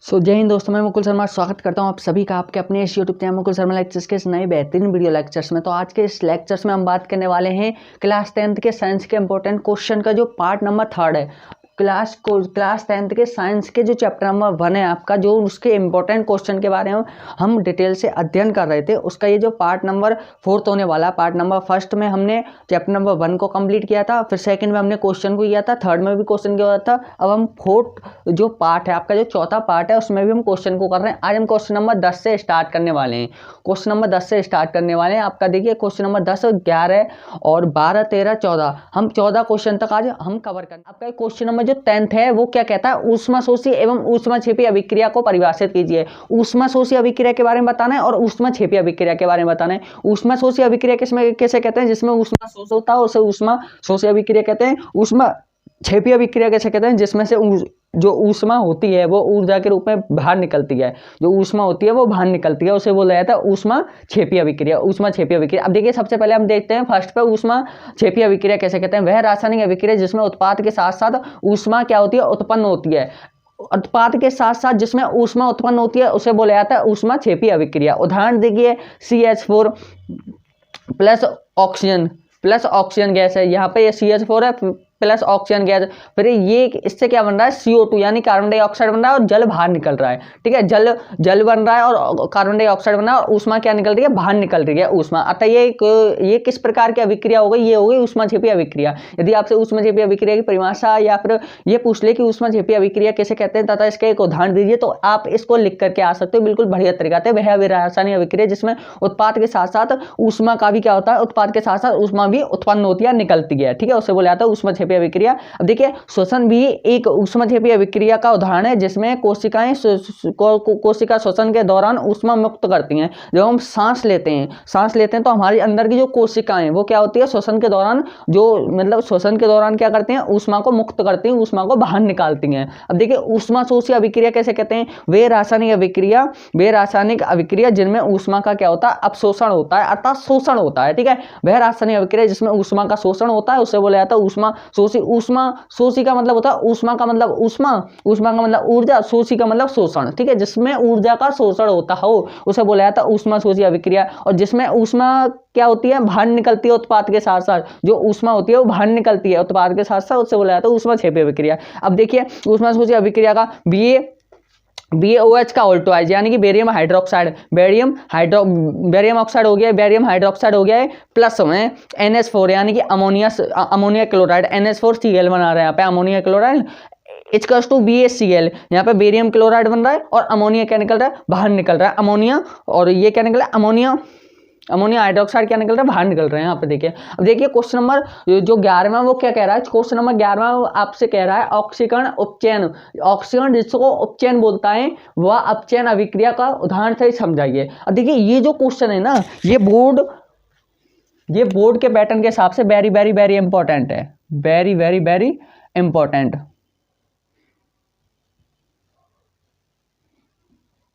जय हिंद दोस्तों, मैं मुकुल शर्मा स्वागत करता हूं आप सभी का आपके अपने इस YouTube channel Mukul Sharma lectures के इस नए बेहतरीन वीडियो लेक्चर्स में। तो आज के इस लेक्चर्स में हम बात करने वाले हैं क्लास 10th के साइंस के इंपॉर्टेंट क्वेश्चन का जो पार्ट नंबर 3 है। क्लास 10th के साइंस के जो चैप्टर नंबर 1 है आपका, जो उसके इंपॉर्टेंट क्वेश्चन के बारे में हम डिटेल से अध्ययन कर रहे थे, उसका ये जो पार्ट नंबर 4 होने वाला। पार्ट नंबर 1 में हमने चैप्टर नंबर 1 को कंप्लीट किया था, फिर सेकंड में हमने क्वेश्चन को किया था, थर्ड में भी क्वेश्चन किया था। अब हम फोर्थ जो पार्ट है आपका, जो चौथा पार्ट है, उसमें भी हम क्वेश्चन को कर रहे हैं। आज हम क्वेश्चन नंबर 10 से स्टार्ट करने वाले हैं। क्वेश्चन नंबर 10 से स्टार्ट करने वाले हैं आपका। देखिए क्वेश्चन नंबर 10, 11 और 12, 13, 14, हम 14 क्वेश्चन तक आज हम कवर करें। आपका क्वेश्चन नंबर जो 10th है वो क्या कहता है, ऊष्माशोषी एवं ऊष्माक्षेपी अभिक्रिया को परिभाषित कीजिए। ऊष्माशोषी अभिक्रिया के बारे में बताना है और ऊष्माक्षेपी अभिक्रिया के बारे में बताना है। ऊष्माशोषी अभिक्रिया किसमें कैसे कहते हैं, जिसमें ऊष्मा शोष होता है उसे ऊष्माशोषी अभिक्रिया कहते हैं। ऊष्माक्षेपी अभिक्रिया कैसे कहते हैं, जिसमें से जो ऊष्मा होती है वो ऊर्जा के रूप में बाहर निकलती है। जो ऊष्मा होती है वो बाहर निकलती है, उसे बोला जाता है ऊष्माक्षेपी अभिक्रिया। ऊष्माक्षेपी अभिक्रिया, अब देखिए सबसे पहले हम देखते हैं फर्स्ट पे ऊष्माक्षेपी अभिक्रिया कैसे कहते हैं। वह रासायनिक अभिक्रिया जिसमें उत्पाद के साथ साथ ऊष्मा क्या होती है, उत्पन्न होती है। उत्पाद के साथ साथ जिसमें ऊष्मा उत्पन्न होती है उसे बोला जाता है ऊष्माक्षेपी अभिक्रिया। उदाहरण देखिए, CH4 प्लस ऑक्सीजन गैस है। यहाँ पे ये CH4 है प्लस ऑक्सीजन गैस, फिर ये इससे क्या बन रहा है, CO2 यानी कार्बन डाइऑक्साइड बन रहा है और जल बाहर निकल रहा है। ठीक है, जल बन रहा है और कार्बन डाइऑक्साइड बन रहा है और ऊष्मा क्या निकल रही है, बाहर निकल रही है ऊष्मा। अतः ये किस प्रकार की अभिक्रिया हो गई, ये हो गई ऊष्माक्षेपी अभिक्रिया। यदि आपसे ऊष्माक्षेपी अभिक्रिया की परिभाषा या फिर ये पूछ ले कि ऊष्माक्षेपी अभिक्रिया कैसे कहते हैं तथा इसका एक उदाहरण दीजिए, तो आप इसको लिख करके आ सकते हो बिल्कुल बढ़िया तरीका से। वह रासायनिक अभिक्रिया जिसमें उत्पाद के साथ साथ ऊष्मा का भी क्या होता है, उत्पाद के साथ साथ ऊष्मा भी उत्पन्न होती है, निकलती है। ठीक है, उसे बोला जाता है ऊष्माक्षेपी अभिक्रिया। अब देखिए श्वसन भी एक ऊष्माक्षेपी अभिक्रिया का उदाहरण है, जिसमें कोशिका श्वसन के दौरान ऊष्मा मुक्त करती हैं। जब हम सांस लेते हैं तो हमारे अंदर की जो कोशिकाएं वो क्या होती है, श्वसन के दौरान श्वसन के दौरान क्या करते हैं, ऊष्मा को मुक्त करती हैं, ऊष्मा को बाहर निकालती हैं। अब देखिए ऊष्माशोषी अभिक्रिया कैसे कहते हैं, वे रासायनिक अभिक्रिया जिनमें ऊष्मा का क्या होता है, अपशोषण होता है अर्थात शोषण होता है। ठीक है, वह रासायनिक अभिक्रिया जिसमें ऊष्मा का शोषण होता है उसे बोला जाता है ऊष्माशोषी। ऊष्माशोषी का मतलब होता है ऊष्मा का मतलब ऊष्मा का मतलब ऊर्जा, शोषी का मतलब शोषण। ठीक है, जिसमें ऊर्जा का शोषण होता हो उसे बोला जाता है ऊष्माशोषी अभिक्रिया। और जिसमें ऊष्मा क्या होती है, बाहर निकलती है उत्पाद के साथ साथ, जो ऊष्मा होती है वो बाहर निकलती है उत्पाद के साथ साथ, उससे बोला जाता है ऊष्माक्षेपी अभिक्रिया। अब देखिए ऊष्माशोषी अभिक्रिया का BaOH का ऑल्टोआइज यानी कि बेरियम ऑक्साइड हो गया, बेरियम हाइड्रोक्साइड हो गया है, प्लस में NH4 यानी कि अमोनिया क्लोराइड, NH4Cl बना रहा है यहाँ पे अमोनिया क्लोराइड, BaCl। यहाँ पे बेरियम क्लोराइड बन रहा है और अमोनिया क्या निकल रहा है, बाहर निकल रहा है अमोनिया। और ये क्या निकल रहा है, अमोनिया हाइड्रोक्साइड क्या निकल रहा है, बाहर निकल रहे हैं। यहाँ पे देखिए, अब देखिए क्वेश्चन नंबर जो 11वां वो क्या कह रहा है, क्वेश्चन नंबर 11वां आपसे कह रहा है ऑक्सीकरण उपचयन। ऑक्सीकरण जिसको उपचयन बोलता है वह अपचयन अभिक्रिया का उदाहरण से समझाइए। अब देखिए ये जो क्वेश्चन है ना, ये बोर्ड के पैटर्न के हिसाब से वेरी वेरी वेरी इंपॉर्टेंट है, वेरी वेरी वेरी इंपॉर्टेंट।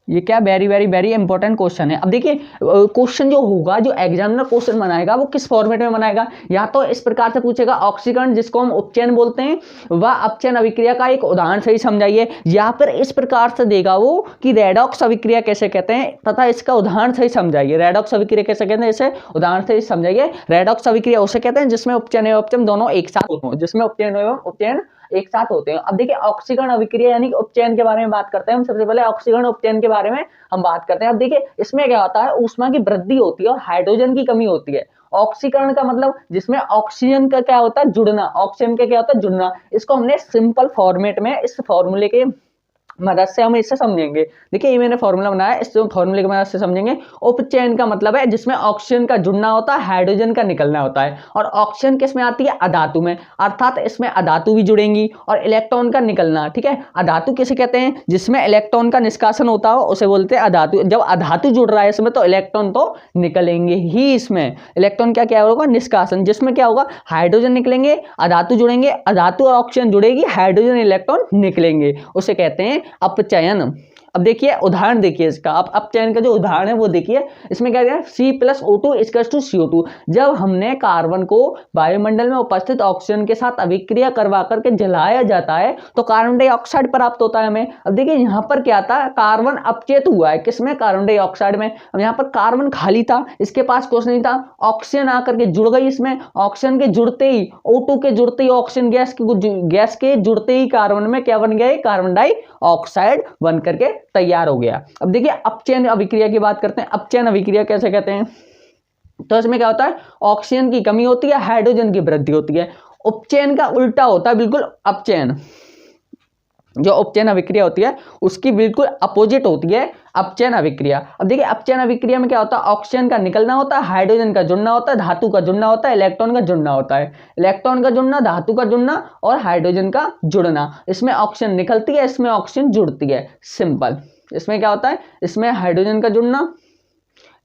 ये क्या very very very important question है। अब देखिए क्वेश्चन जो होगा, जो एग्जामिनर क्वेश्चन बनाएगा वो किस फॉर्मेट में बनाएगा, या तो इस प्रकार से पूछेगा ऑक्सीकरण जिसको हम उपचयन बोलते हैं वह अपचयन अभिक्रिया का एक उदाहरण से ही समझाइए, या फिर इस प्रकार से देगा वो कि रेडॉक्स अभिक्रिया कैसे कहते हैं तथा इसका उदाहरण से ही समझाइए। रेडॉक्स अभिक्रिया कैसे कहते हैं, इसे उदाहरण से ही समझाइए। रेडॉक्स अभिक्रिया उसे कहते हैं जिसमें उपचयन एवं अपचयन दोनों एक साथ होते हैं, जिसमें उपचयन एवं उपचयन एक साथ होते हैं। अब देखिए ऑक्सीकरण अभिक्रिया यानी उपचयन के बारे में बात करते हैं हम। सबसे पहले ऑक्सीकरण उपचयन के बारे में हम बात करते हैं। अब देखिए इसमें क्या होता है, ऊष्मा की वृद्धि होती है और हाइड्रोजन की कमी होती है। ऑक्सीकरण का मतलब जिसमें ऑक्सीजन का क्या होता है, जुड़ना, ऑक्सीजन का क्या होता है, जुड़ना। इसको हमने सिंपल फॉर्मेट में इस फॉर्मूले के मदद से हम इसे समझेंगे। देखिए ये मैंने फॉर्मूला बनाया, इस फॉर्मूले की मदद से समझेंगे। उपचयन का मतलब है जिसमें ऑक्सीजन का जुड़ना होता है, हाइड्रोजन का निकलना होता है। और ऑक्सीजन किस में आती है, अधातु में, अर्थात इसमें अधातु भी जुड़ेंगी और इलेक्ट्रॉन का निकलना। ठीक है, अधातु किसे कहते हैं, जिसमें इलेक्ट्रॉन का निष्कासन होता हो उसे बोलते हैं अधातु। जब अधातु जुड़ रहा है इसमें तो इलेक्ट्रॉन तो निकलेंगे ही, इसमें इलेक्ट्रॉन क्या होगा, निष्कासन। जिसमें क्या होगा, हाइड्रोजन निकलेंगे, अधातु जुड़ेंगे, अधातु और ऑक्सीजन जुड़ेगी, हाइड्रोजन इलेक्ट्रॉन निकलेंगे, उसे कहते हैं अपचयन। अब देखिए उदाहरण देखिए इसका, आप अपचयन का जो उदाहरण है वो देखिए। इसमें क्या है, C+O2 = CO2। जब हमने कार्बन को वायुमंडल में उपस्थित ऑक्सीजन के साथ अभिक्रिया करवा करके जलाया जाता है तो कार्बन डाइऑक्साइड प्राप्त होता है हमें। अब देखिए यहाँ पर क्या था, कार्बन अपचेत हुआ है किसमें, कार्बन डाइऑक्साइड में। अब यहाँ पर कार्बन खाली था, इसके पास कुछ नहीं था, ऑक्सीजन आकर के जुड़ गई इसमें। ऑक्सीजन के जुड़ते ही, O2 के जुड़ते ही, ऑक्सीजन गैस के जुड़ते ही कार्बन में क्या बन गया, कार्बन डाइऑक्साइड बन करके तैयार हो गया। अब देखिए अपचयन अभिक्रिया की बात करते हैं। अपचयन अभिक्रिया कैसे कहते हैं, तो इसमें क्या होता है, ऑक्सीजन की कमी होती है, हाइड्रोजन की वृद्धि होती है। उपचयन का उल्टा होता है बिल्कुल अपचयन। जो उपचयन अभिक्रिया होती है उसकी बिल्कुल अपोजिट होती है अपचयन अभिक्रिया। अब देखिए अपचयन अभिक्रिया में क्या होता है, ऑक्सीजन का निकलना होता है, हाइड्रोजन का जुड़ना होता है, धातु का जुड़ना होता है, इलेक्ट्रॉन का जुड़ना होता है। इलेक्ट्रॉन का जुड़ना, धातु का जुड़ना और हाइड्रोजन का जुड़ना। इसमें ऑक्सीजन निकलती है, इसमें ऑक्सीजन जुड़ती है, सिंपल। इसमें क्या होता है, इसमें हाइड्रोजन का जुड़ना,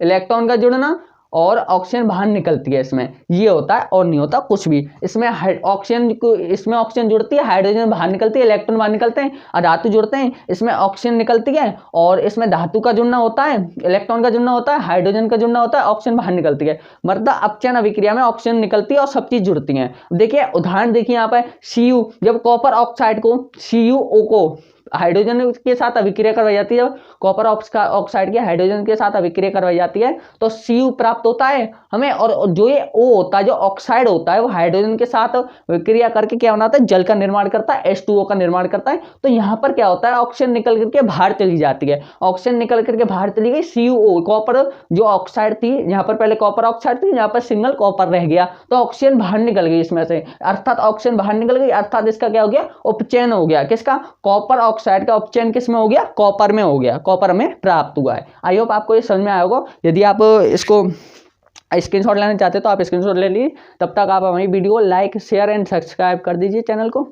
इलेक्ट्रॉन का जुड़ना और ऑक्सीजन बाहर निकलती है, इसमें ये होता है और नहीं होता कुछ भी। इसमें ऑक्सीजन जुड़ती है, हाइड्रोजन बाहर निकलती है, इलेक्ट्रॉन बाहर निकलते हैं और धातु जुड़ते हैं। इसमें ऑक्सीजन निकलती है और इसमें धातु का जुड़ना होता है, इलेक्ट्रॉन का जुड़ना होता है, हाइड्रोजन का जुड़ना होता है, ऑक्सीजन बाहर निकलती है। मतलब अपचयन अभिक्रिया में ऑक्सीजन निकलती है और सब चीज जुड़ती है। देखिए उदाहरण देखिए यहाँ पर, Cu, जब कॉपर ऑक्साइड को, CuO को हाइड्रोजन के साथ अभिक्रिया करवाई जाती है, जब कॉपर ऑक्साइड के हाइड्रोजन के साथ अभिक्रिया करवाई जाती है तो Cu प्राप्त होता है हमें। और जो ये O होता है, जो ऑक्साइड होता है, वो हाइड्रोजन के साथ अभिक्रिया करके क्या बनाता है, जल का निर्माण करता है, H2O का निर्माण करता है। तो यहाँ पर क्या होता है, ऑक्सीजन निकल करके बाहर चली जाती है, ऑक्सीजन निकल करके बाहर चली गई, CuO कॉपर जो ऑक्साइड थी, यहाँ पर पहले कॉपर ऑक्साइड थी, यहाँ पर सिंगल कॉपर रह गया तो ऑक्सीजन बाहर निकल गई इसमें से, अर्थात ऑक्सीजन बाहर निकल गई, अर्थात इसका क्या हो गया, उपचयन हो गया। किसका, कॉपर ऑक्साइड का उपचयन किस में हो गया, कॉपर में हो गया, कॉपर में प्राप्त हुआ है। आई होप आपको ये समझ में आया होगा। यदि आप इसको स्क्रीनशॉट लेना चाहते हैं तो आप स्क्रीनशॉट ले लीजिए। तब तक आप हमारी वीडियो को लाइक, शेयर एंड सब्सक्राइब कर दीजिए चैनल को।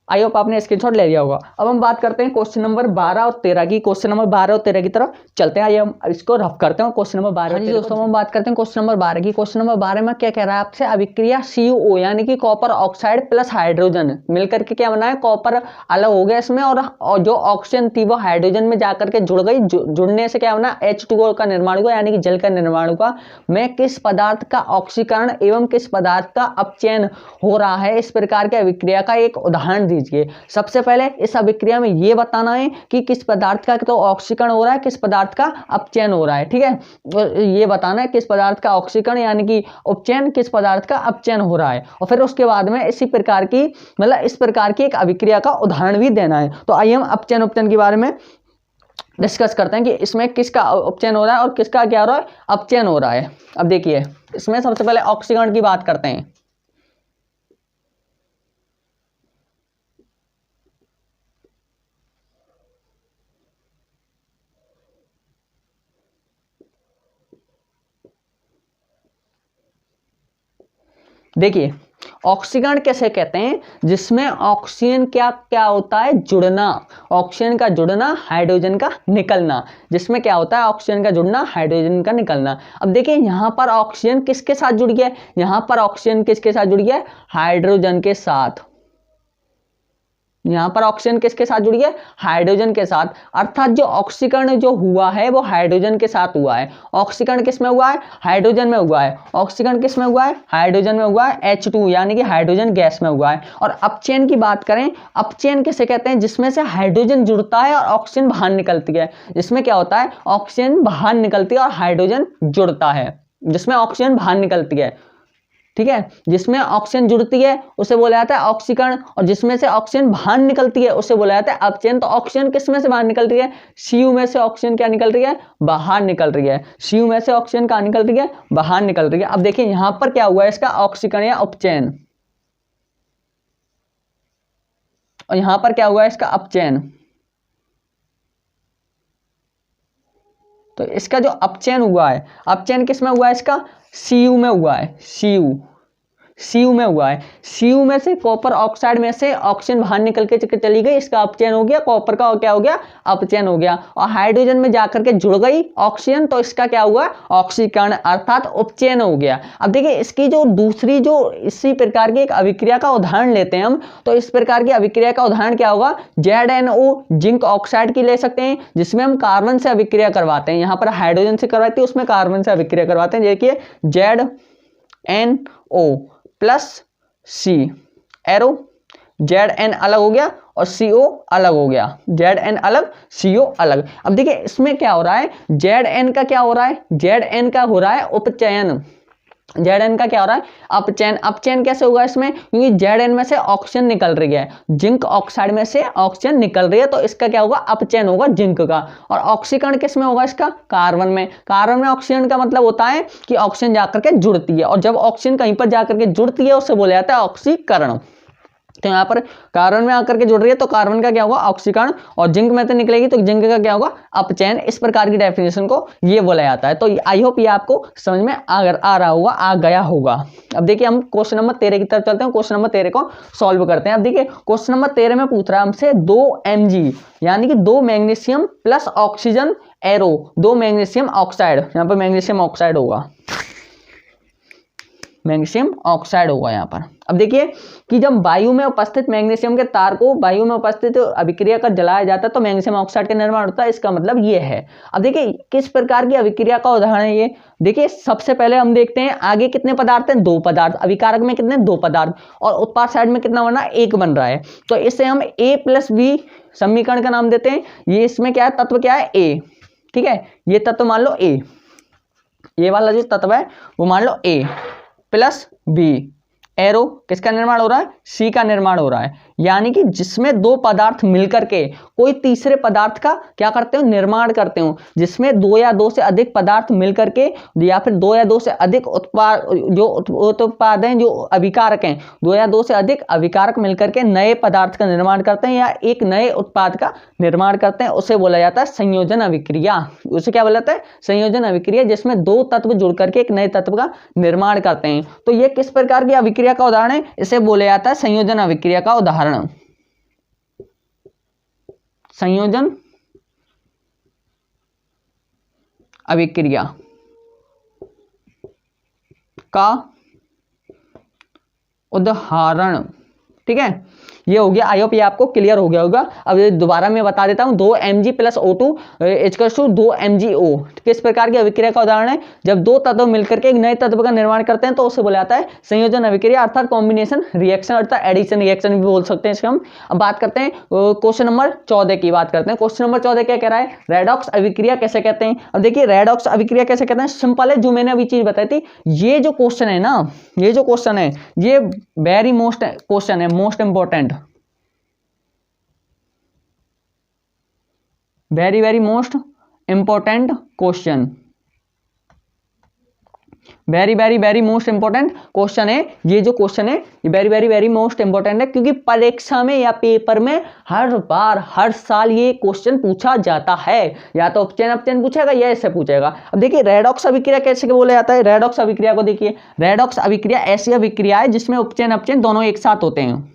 आई होप आपने स्क्रीनशॉट ले लिया होगा। अब हम बात करते हैं क्वेश्चन नंबर 12 और 13 की। क्वेश्चन नंबर 12 और 13 की तरफ चलते हैं। आइए हम इसको रफ करते हैं क्वेश्चन नंबर 12। जी दोस्तों हम बात करते हैं क्वेश्चन नंबर 12 की। क्वेश्चन नंबर 12 में क्या कह रहा है आपसे, अभिक्रिया CuO यानी कि कॉपर ऑक्साइड प्लस हाइड्रोजन मिलकर के क्या बना है, कॉपर अलग हो गया इसमें और जो ऑक्सीजन थी वो हाइड्रोजन में जाकर के जुड़ गई, जुड़ने से क्या बना, H2O का निर्माण हुआ यानी कि जल का निर्माण हुआ। में किस पदार्थ का ऑक्सीकरण एवं किस पदार्थ का अपचयन हो रहा है, इस प्रकार की अभिक्रिया का एक उदाहरण दीजिए। सबसे पहले इस अभिक्रिया में ये बताना है कि किस पदार्थ का तो ऑक्सीकरण हो रहा है, किस पदार्थ का अपचयन हो रहा है, ठीक है। तो ये बताना है किस पदार्थ का ऑक्सीकरण यानी कि उपचयन, किस पदार्थ का अपचयन हो रहा है। और फिर उसके बाद में इसी प्रकार की मतलब इस प्रकार की एक अभिक्रिया का उदाहरण भी देना है। तो आइए हम अपचयन उपचयन के बारे में डिस्कस करते हैं कि इसमें किसका उपचयन हो रहा है और किसका क्या हो रहा है, अपचयन हो रहा है। अब देखिए इसमें सबसे पहले ऑक्सीकरण की बात करते हैं। देखिए ऑक्सीकरण कैसे कहते हैं, जिसमें ऑक्सीजन क्या क्या होता है, जुड़ना, ऑक्सीजन का जुड़ना, हाइड्रोजन का निकलना। जिसमें क्या होता है, ऑक्सीजन का जुड़ना, हाइड्रोजन का निकलना। अब देखिए यहाँ पर ऑक्सीजन किसके साथ जुड़ गया है, यहाँ पर ऑक्सीजन किसके साथ जुड़ गया है, हाइड्रोजन के साथ। यहाँ पर ऑक्सीजन किसके साथ जुड़ी है, हाइड्रोजन के साथ। अर्थात जो ऑक्सीकरण जो हुआ है वो हाइड्रोजन के साथ हुआ है। ऑक्सीकरण किस में हुआ है, हाइड्रोजन में हुआ है। ऑक्सीकरण किस में हुआ है, हाइड्रोजन में हुआ है, H2 यानी कि हाइड्रोजन गैस में हुआ है। और अपचयन की बात करें, अपचयन किसे कहते हैं, जिसमें से हाइड्रोजन जुड़ता है और ऑक्सीजन बाहर निकलती है। जिसमें क्या होता है, ऑक्सीजन बाहर निकलती है और हाइड्रोजन जुड़ता है, जिसमें ऑक्सीजन बाहर निकलती है, ठीक है। जिसमें ऑक्सीजन जुड़ती है उसे बोला जाता है ऑक्सीकरण, और जिसमें से ऑक्सीजन बाहर निकलती है उसे बोला जाता है अपचयन। तो ऑक्सीजन किस में से बाहर निकल रही है, Cu में से ऑक्सीजन क्या निकल रही है, बाहर निकल रही है। Cu में से ऑक्सीजन कहाँ निकल रही है, बाहर निकल रही है। अब देखिए यहां पर क्या हुआ है, इसका ऑक्सीकरण या उपचयन, और यहां पर क्या हुआ है, इसका अपचयन। तो इसका जो अपचयन हुआ है, अपचयन किस में हुआ है, इसका Cu में हुआ है, Cu Cu में हुआ है। Cu में से कॉपर ऑक्साइड में से ऑक्सीजन बाहर निकल के चली गई, इसका अपचयन हो गया, कॉपर का क्या हो गया, अपचयन हो गया। और हाइड्रोजन में जाकर के जुड़ गई ऑक्सीजन, तो इसका क्या हुआ, ऑक्सीकरण अर्थात उपचयन हो गया। अब देखिए इसकी जो दूसरी जो इसी प्रकार की एक अभिक्रिया का उदाहरण लेते हैं हम, तो इस प्रकार की अभिक्रिया का उदाहरण क्या होगा, ZnO जिंक ऑक्साइड की ले सकते हैं, जिसमें हम कार्बन से अभिक्रिया करवाते हैं। यहाँ पर हाइड्रोजन से करवाते हैं, उसमें कार्बन से अभिक्रिया करवाते हैं। देखिए ZnO plus C arrow, Zn अलग हो गया और CO अलग हो गया, Zn अलग CO अलग। अब देखिए इसमें क्या हो रहा है, Zn का क्या हो रहा है, Zn का हो रहा है उपचयन, Zn का क्या हो रहा है, अपचयन। अपचयन कैसे होगा इसमें, क्योंकि Zn में से ऑक्सीजन निकल रही है, जिंक ऑक्साइड में से ऑक्सीजन निकल रही है, तो इसका क्या होगा, अपचयन होगा जिंक का। और ऑक्सीकरण किस में होगा इसका, कार्बन में। कार्बन में ऑक्सीजन का मतलब होता है कि ऑक्सीजन जाकर के जुड़ती है, और जब ऑक्सीजन कहीं पर जाकर के जुड़ती है उसे बोला जाता है ऑक्सीकरण। तो यहाँ पर कार्बन में आकर के जुड़ रही है तो कार्बन का क्या होगा, ऑक्सीकरण, और जिंक में तो निकलेगी तो जिंक का क्या होगा, अपचयन। इस प्रकार की डेफिनेशन को ये बोला जाता है। तो आई होप ये आपको समझ में आ रहा होगा, आ गया होगा। अब देखिए हम क्वेश्चन नंबर 13 की तरफ चलते हैं, क्वेश्चन नंबर 13 को सॉल्व करते हैं। अब देखिए क्वेश्चन नंबर 13 में पूछ रहा है हमसे 2 Mg यानी कि 2 magnesium plus oxygen arrow, 2 magnesium oxide, यहाँ पर मैग्नीशियम ऑक्साइड होगा, मैग्नीशियम ऑक्साइड होगा यहाँ पर। अब देखिए कि जब वायु में उपस्थित मैग्नीशियम के तार को वायु में उपस्थित अभिक्रिया कर जलाया जाता है तो मैग्नीशियम ऑक्साइड का निर्माण होता है, इसका मतलब ये है। अब देखिए किस प्रकार की अभिक्रिया का उदाहरण है ये, देखिए सबसे पहले हम देखते हैं आगे कितने पदार्थ हैं, 2 पदार्थ, अभिकारक में कितने, 2 पदार्थ, और उत्पाद साइड में कितना बन रहा है, 1 बन रहा है। तो इसे हम A+B समीकरण का नाम देते हैं। ये इसमें क्या है, तत्व क्या है, A, ठीक है, ये तत्व मान लो A, ये वाला जो तत्व है वो मान लो A प्लस B एरो, किसका निर्माण हो रहा है, C का निर्माण हो रहा है। यानी कि जिसमें 2 पदार्थ मिलकर के कोई तीसरे पदार्थ का क्या करते हो, निर्माण करते हो। जिसमें 2 या 2 से अधिक पदार्थ मिलकर के या फिर 2 या 2 से अधिक उत्पाद, जो उत्पाद हैं, जो अभिकारक हैं, 2 या 2 से अधिक अभिकारक मिलकर के नए पदार्थ का निर्माण करते हैं या एक नए उत्पाद का निर्माण करते हैं, उसे बोला जाता है संयोजन अभिक्रिया। उसे क्या बोला जाता है, संयोजन अभिक्रिया, जिसमें 2 तत्व जुड़ करके एक नए तत्व का निर्माण करते हैं। तो ये किस प्रकार की अभिक्रिया का उदाहरण है, इसे बोला जाता है संयोजन अभिक्रिया का उदाहरण। संयोजन अभिक्रिया का उदाहरण, ठीक है, ये हो गया। आई होप ये आपको क्लियर हो गया होगा। अब दोबारा मैं बता देता हूं, 2 Mg प्लस O2 = 2 MgO किस प्रकार की अभिक्रिया का उदाहरण है, जब 2 तत्व मिलकर के एक नए तत्व का निर्माण करते हैं तो उसे बोला जाता है संयोजन अभिक्रिया अर्थात कॉम्बिनेशन रिएक्शन अर्थात एडिशन रिएक्शन भी बोल सकते हैं इसको हम। अब बात करते हैं क्वेश्चन नंबर 14 की बात करते हैं। क्वेश्चन नंबर 14 क्या कह रहा है, रेडॉक्स अभिक्रिया कैसे कहते हैं। अब देखिए रेडॉक्स अभिक्रिया कैसे कहते हैं, सिंपल है, जो मैंने अभी चीज बताई थी। ये जो क्वेश्चन है ना, ये जो क्वेश्चन है ये वेरी मोस्ट क्वेश्चन है, most important, very very most important question, very very very most important question है। ये जो क्वेश्चन है ये very very very most important है, क्योंकि परीक्षा में या पेपर में हर बार हर साल ये क्वेश्चन पूछा जाता है। या तो उपचयन अपचयन पूछेगा या ऐसे पूछेगा। अब देखिए रेडॉक्स अभिक्रिया कैसे बोला जाता है। रेडॉक्स अभिक्रिया को देखिए, रेडॉक्स अभिक्रिया ऐसी अभिक्रिया है जिसमें उपचयन अपचयन दोनों एक साथ होते हैं।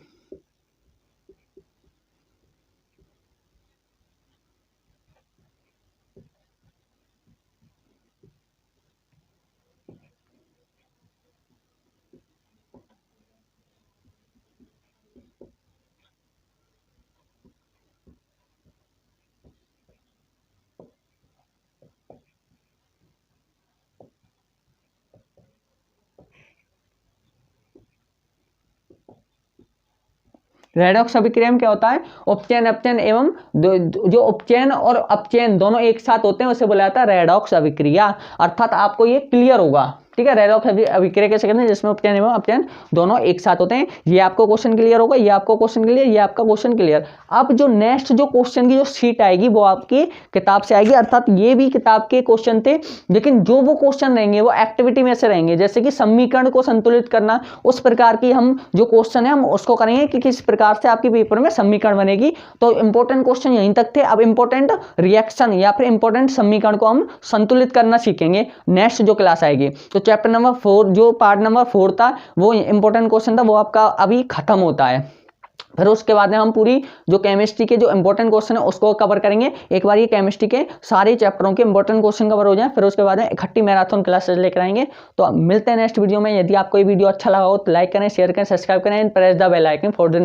रेडॉक्स अभिक्रिया में क्या होता है, उपचयन अपचयन एवं जो उपचयन और अपचयन दोनों एक साथ होते हैं उसे बोला जाता है रेडॉक्स अभिक्रिया। अर्थात आपको ये क्लियर होगा, ठीक है। रेडॉक्स अभिक्रिया कैसे करते हैं, जिसमें उपचयन एवं अपचयन दोनों एक साथ होते हैं। ये आपको क्वेश्चन क्लियर होगा, ये आपको क्वेश्चन क्लियर, ये आपका क्वेश्चन क्लियर। अब जो नेक्स्ट जो क्वेश्चन की जो शीट आएगी वो आपकी किताब से आएगी, अर्थात ये भी किताब के क्वेश्चन थे, लेकिन जो वो क्वेश्चन रहेंगे वो एक्टिविटी में से रहेंगे। जैसे कि समीकरण को संतुलित करना, उस प्रकार की हम जो क्वेश्चन है हम उसको करेंगे कि किस प्रकार से आपके पेपर में समीकरण बनेगी। तो इंपॉर्टेंट क्वेश्चन यहीं तक थे। अब इंपॉर्टेंट रिएक्शन या फिर इंपॉर्टेंट समीकरण को हम संतुलित करना सीखेंगे नेक्स्ट जो क्लास आएगी। तो चैप्टर नंबर 4 जो पार्ट नंबर 4 था वो इंपॉर्टेंट क्वेश्चन था, वो आपका अभी खत्म होता है। फिर उसके बाद में हम पूरी जो केमिस्ट्री के जो इंपॉर्टेंट क्वेश्चन है उसको कवर करेंगे। एक बार ये केमिस्ट्री के सारे चैप्टरों के इंपॉर्टेंट क्वेश्चन कवर हो जाए, फिर उसके बाद में इकट्ठी मैराथन क्लासेस लेकर आएंगे। तो मिलते हैं नेक्स्ट वीडियो में। यदि आपको ये वीडियो अच्छा लगा हो तो लाइक करें, शेयर करें, सब्सक्राइब करें and press the bell icon for the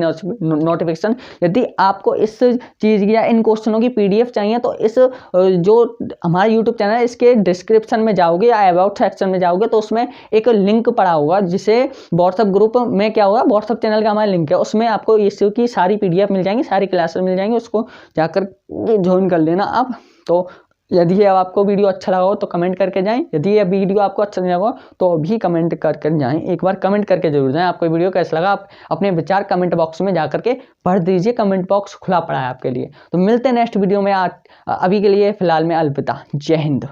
notification. यदि आपको इस चीज़ या इन क्वेश्चनों की PDF चाहिए तो इस जो हमारा यूट्यूब चैनल है इसके डिस्क्रिप्शन में जाओगे या अबाउट सेक्शन में जाओगे तो उसमें एक लिंक पड़ा होगा, जिसे व्हाट्सएप ग्रुप में क्या होगा, व्हाट्सएप चैनल का हमारा लिंक है, उसमें आपको की सारी PDF मिल जाएंगी, सारी क्लासेस मिल जाएंगी, उसको जाकर ज्वाइन कर लेना आप। तो यदि अब आपको वीडियो अच्छा लगा हो तो कमेंट करके जाएं, यदि ये वीडियो आपको अच्छा नहीं लगा तो भी कमेंट करके जाएं, एक बार कमेंट करके जरूर जाएं आपको वीडियो कैसा लगा। आप अपने विचार कमेंट बॉक्स में जाकर के पढ़ दीजिए, कमेंट बॉक्स खुला पड़ा है आपके लिए। तो मिलते हैं नेक्स्ट वीडियो में। अभी के लिए फिलहाल में अलविदा, जय हिंद।